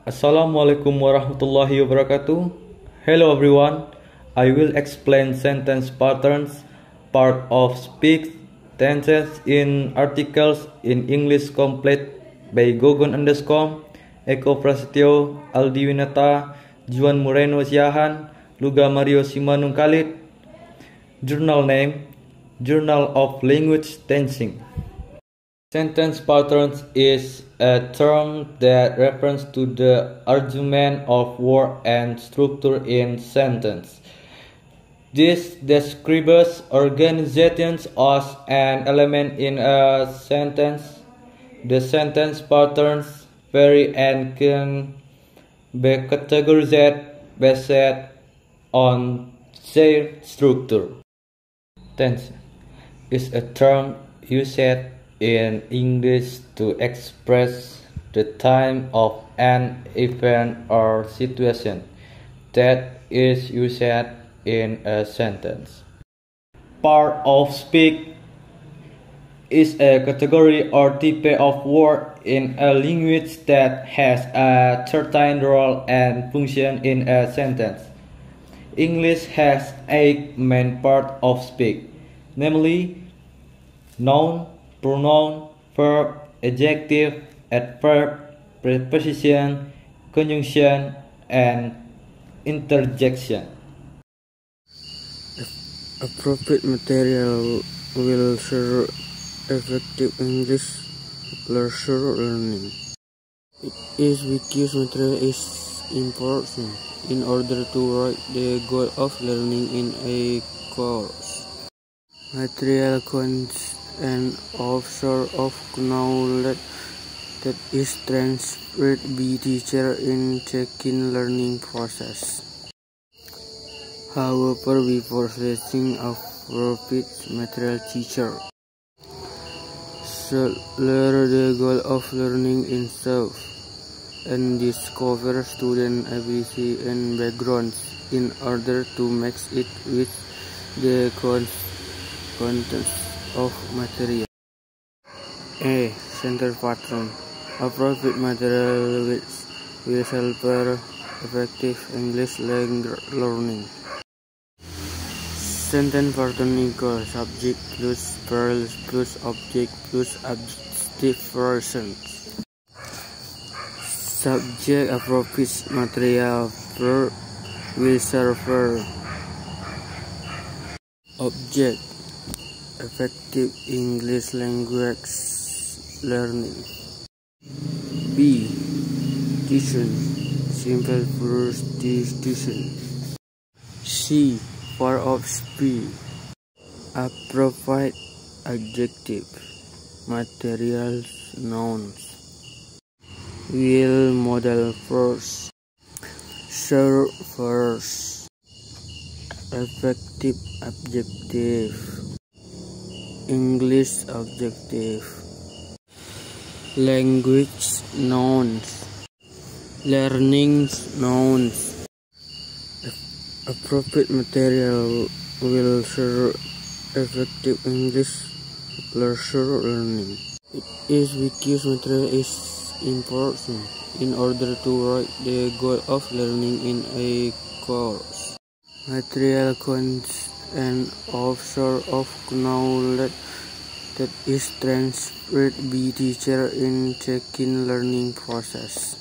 Assalamualaikum warahmatullahi wabarakatuh. Hello everyone. I will explain sentence patterns, part of speech, tenses in articles in English complete by Gogon underscore, Eko Prasetyo, Aldi Winata, Juan Moreno Siahan, Luga Mario Simanung Khalid. Journal name, Journal of Language Tensing. Sentence patterns is a term that refers to the arrangement of word and structure in sentence. This describes organizations as an element in a sentence. The sentence patterns vary and can be categorized based on their structure. Tense is a term used in English to express the time of an event or situation that is used in a sentence. Part of speech is a category or type of word in a language that has a certain role and function in a sentence. English has 8 main parts of speech, namely noun, pronoun, verb, adjective, adverb, preposition, conjunction, and interjection. Appropriate material will ensure effective English learning. It is because material is important in order to reach the goal of learning in a course. Material consists of sort of knowledge that is transferred by teacher in checking learning process. However, before selecting appropriate material, teacher should learn the goal of learning itself and discover student ability and backgrounds in order to match it with the contents of material. A. Center pattern. Appropriate material will help effective English learning. Sentence pattern equals subject plus verb plus object plus adjective present. Subject appropriate material verb will serve object effective English language learning. B. Diction simple prostitution. C. Part of speech. Appropriate adjective materials nouns will model first serve first effective adjective English adjective language nouns learning nouns. Appropriate material will ensure effective English learning. It is because material is important in order to reach the goal of learning in a course. Material consists of sort of knowledge that is transferred by teacher in checking learning process.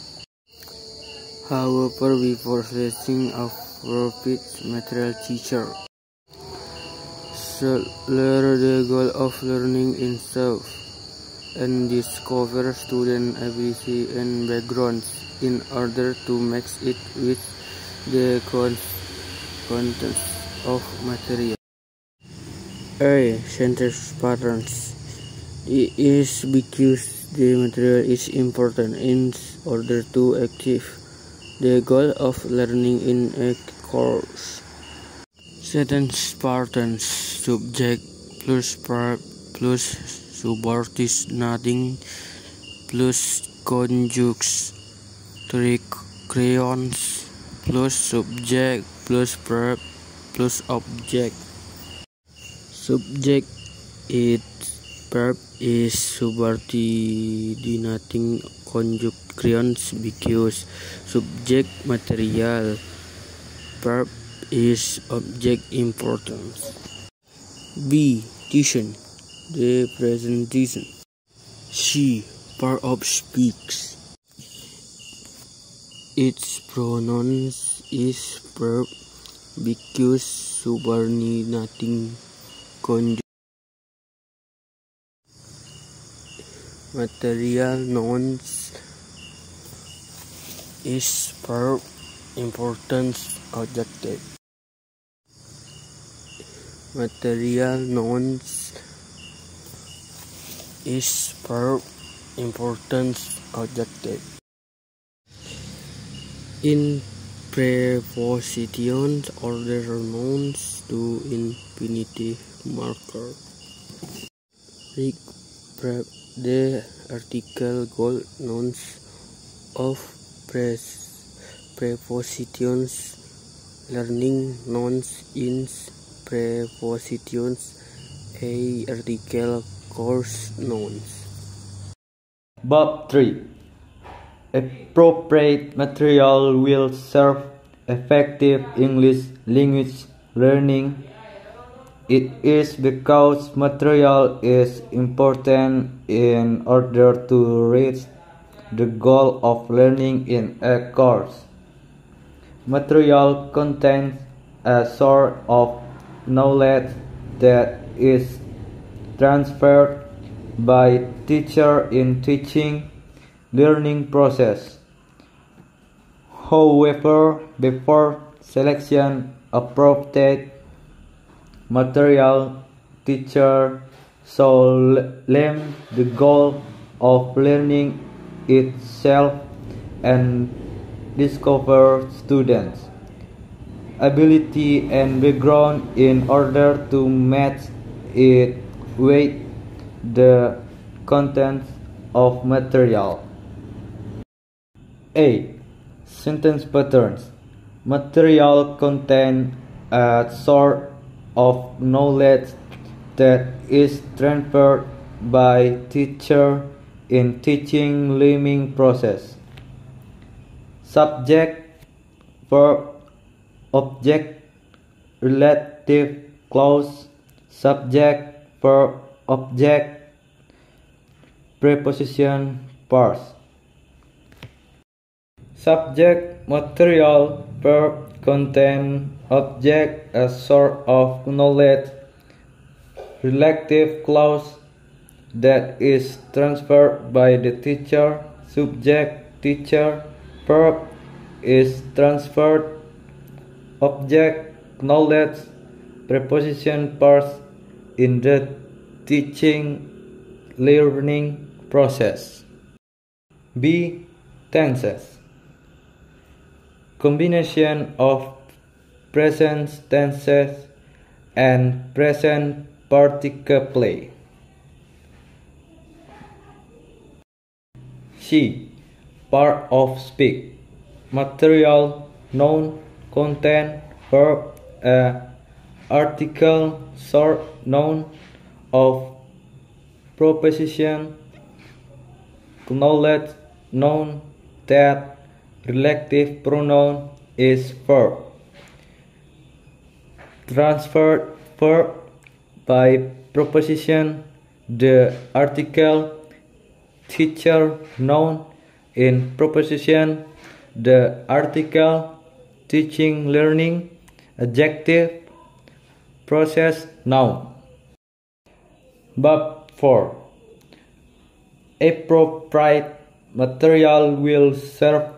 However, before selecting appropriate material, teacher should learn the goal of learning itself and discover student ability and backgrounds in order to match it with the contents of material. A. Sentence patterns. It is because the material is important in order to achieve the goal of learning in a course. Sentence patterns. Subject plus verb plus subordinate plus conjuncts. Three crayons plus subject plus verb plus object. Subject is Verb is subordinating conjunctions because subject material. Verb is object importance. B. Diction. The presentation. C. Part of speaks. Its pronouns is verb because subordinating conjunction. Material nouns is verb importance adjective. Material nouns is verb importance adjective. In prepositions, order nouns to infinitive marker. The article goal nouns of prepositions. Learning nouns in prepositions. A article course nouns. Bab 3. Appropriate material will serve effective English language learning. It is because material is important in order to reach the goal of learning in a course. Material contains a sort of knowledge that is transferred by teacher in teaching learning process. However, before selection appropriate material, teacher should aim the goal of learning itself and discover students' ability and background in order to match it with the contents of material. A. Sentence patterns. Material contains a sort of knowledge that is transferred by teacher in teaching learning process. Subject, verb, object, relative clause, subject, verb, object, preposition, parts. Subject, material, verb, content, object, a sort of knowledge, relative clause that is transferred by the teacher, subject, teacher, verb is transferred, object, knowledge, preposition, parts in the teaching learning process. B. Tenses. Combination of present tenses and present participle. C. Part of speak. Material, noun, content, verb, article, short noun of proposition, knowledge, noun, that, relative pronoun is verb. Transferred verb by proposition, the article, teacher, noun, in proposition, the article, teaching, learning, adjective, process, noun. Bab 4. Appropriate material will serve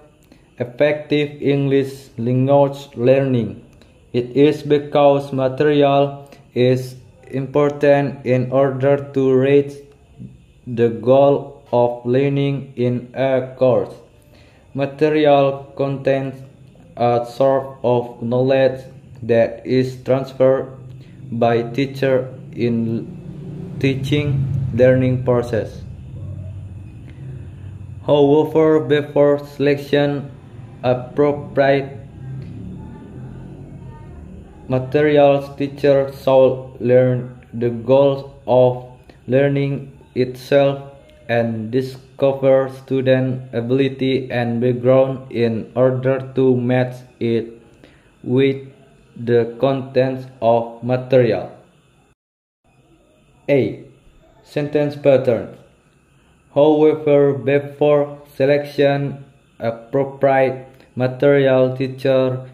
effective English language learning. It is because material is important in order to reach the goal of learning in a course. Material contains a sort of knowledge that is transferred by teacher in teaching learning process. However, before selection appropriate materials, teacher should learn the goals of learning itself, and discover student ability and background in order to match it with the contents of material. A. Sentence pattern. However, before selection appropriate material, teacher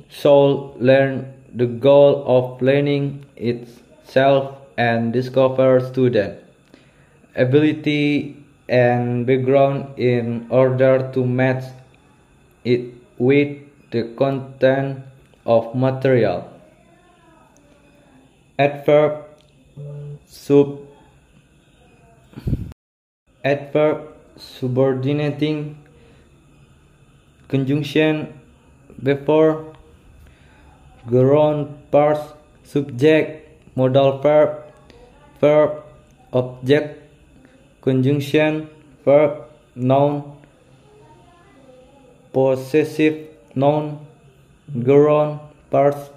should learn the goal of learning itself and discover student ability and background in order to match it with the content of material. Adverb subordinating conjunction before ground parts subject modal verb object conjunction verb noun possessive noun ground parts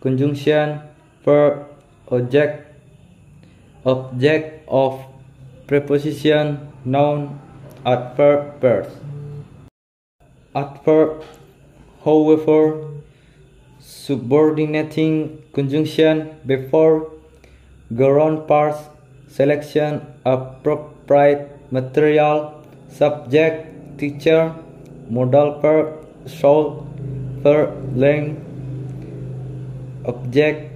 conjunction verb object of preposition noun adverb pairs. Adverb, however, subordinating conjunction before ground parts selection appropriate material subject teacher modal verb should verb learn object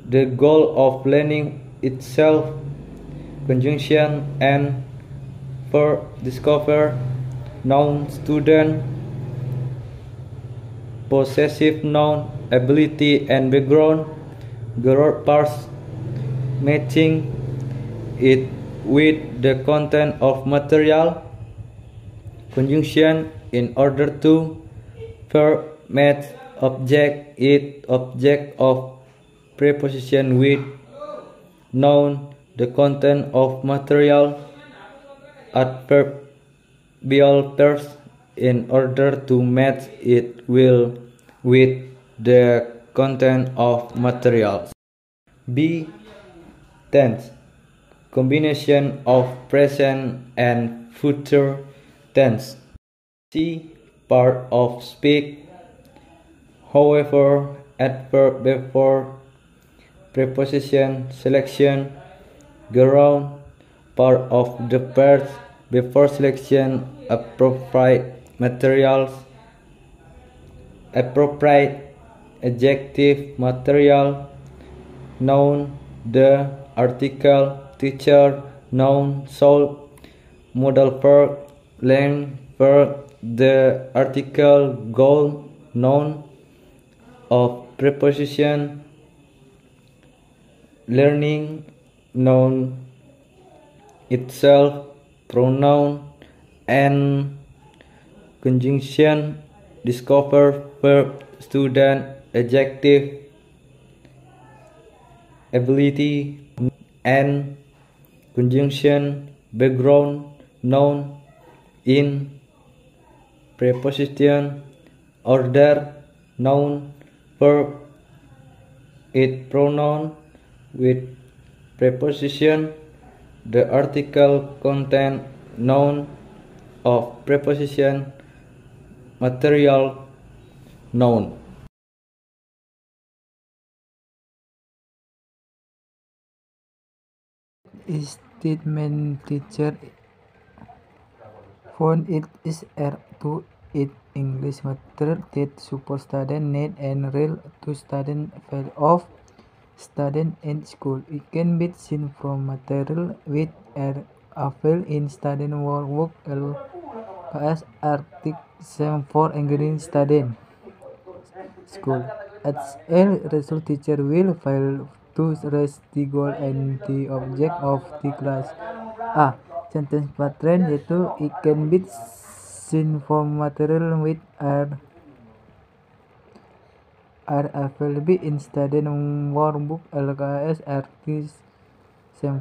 the goal of learning itself conjunction and verb discover noun student possessive noun ability and background ground parts matching it with the content of material conjunction in order to verb match object it object of preposition with noun the content of material adverbial pairs in order to match it with the content of materials. B. Tense combination of present and future tense. C. Part of speak. However, adverb before preposition selection ground part of the pairs before selection appropriate materials appropriate adjective material noun the article teacher noun soul modal verb learn verb the article goal noun of preposition learning noun itself pronoun and conjunction discover verb student adjective ability and conjunction background noun in preposition order noun verb it pronoun with preposition the article content noun of preposition material noun. Statement teacher found it is to eat English material that support student need and real to student fail of student in school. It can be seen from material which are available in student workbook LKS Article for engaging student school. As a result, teacher will fail to raise the goal and the object of the class. A. Sentence pattern yaitu it can be seen from material which are available in student workbook LKS Article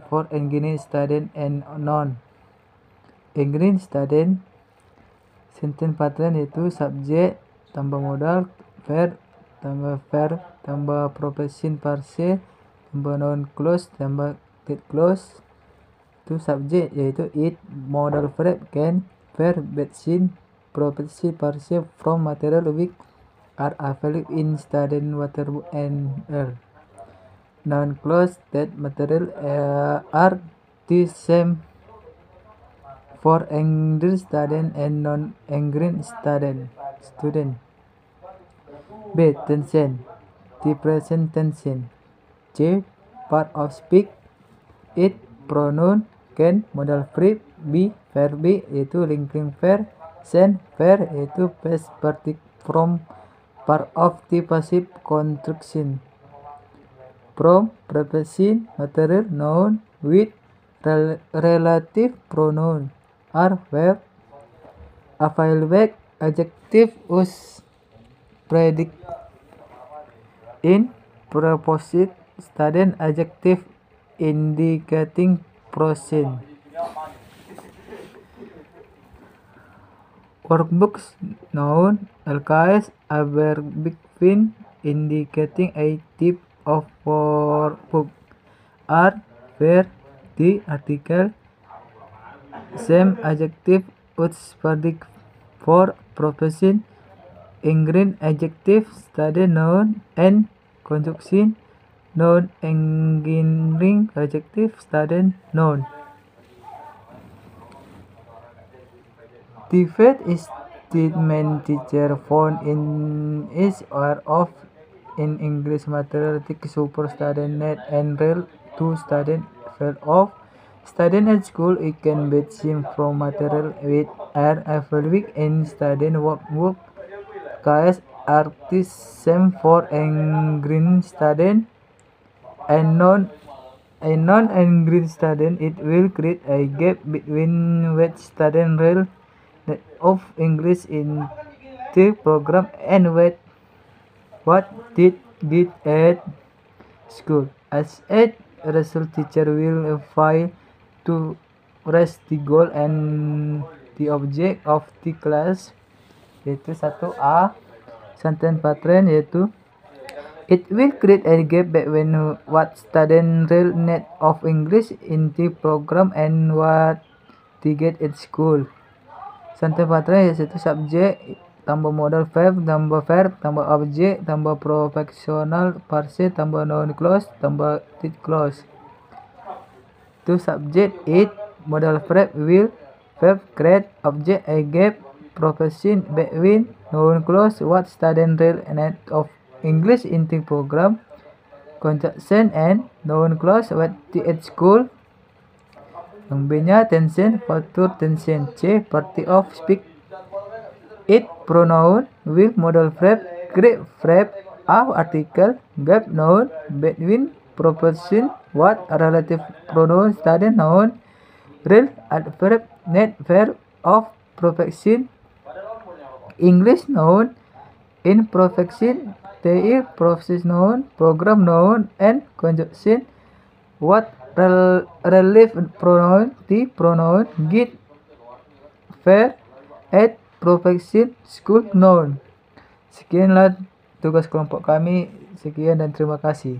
for engaging student and non engaging student. Sentence pattern yaitu subjek tambah modal verb tambah preposition partial tambah noun clause tambah get close to subject, yaitu it, modal verb can, verb, seen, property, perceive from material which are available in studying water and air. Noun clause that material are the same for English student and non-English student. B. Tension. The present tension. C. Part of speak. It, pronoun. Can, modal verb. B. Verb yaitu linking verb. Send, verb yaitu past participle from part of the passive construction. From, preposition, material, noun with relative pronoun. Are verb. Available adjective whose predict in preposition student adjective indicating process. Workbooks, noun, LKS, adverb indicating a type of workbook. Are where the article same adjective whose predict for profession. Ingredient adjective study noun and conjunction noun engaging adjective study noun. The fact is statement teacher found in each or of in English material super student net and real to student fail of student at school. It can be seen from material with are available in student workbook. KS artist same for English student and non-English student. It will create a gap between what student real of English in the program and what did at school. As a result, teacher will fail to reach the goal and the object of the class, yaitu 1A. Sentence pattern yaitu it will create a gap between what student real need of English in the program and what they get at school. Sentence pattern yaitu subject tambah modal verb tambah object tambah professional parse tambah noun clause tambah did clause. To subject it, modal verb will, verb create, object a gap, profession between, noun clause what student real need of English in the program, conjunction and noun clause what the at school. Yang B-nya tension, future tension. C. Party of speak. It, pronoun, will, modal verb, create verb, of article, verb, noun, between, proposition, what, relative pronoun, student, noun, real, adverb, net, verb, of, profession, English, noun, in, profession, TI, profession, noun, program, noun, and conjunction, what, relative pronoun, the pronoun, get, verb, at, profession, school, noun. Sekianlah tugas kelompok kami. Sekian dan terima kasih.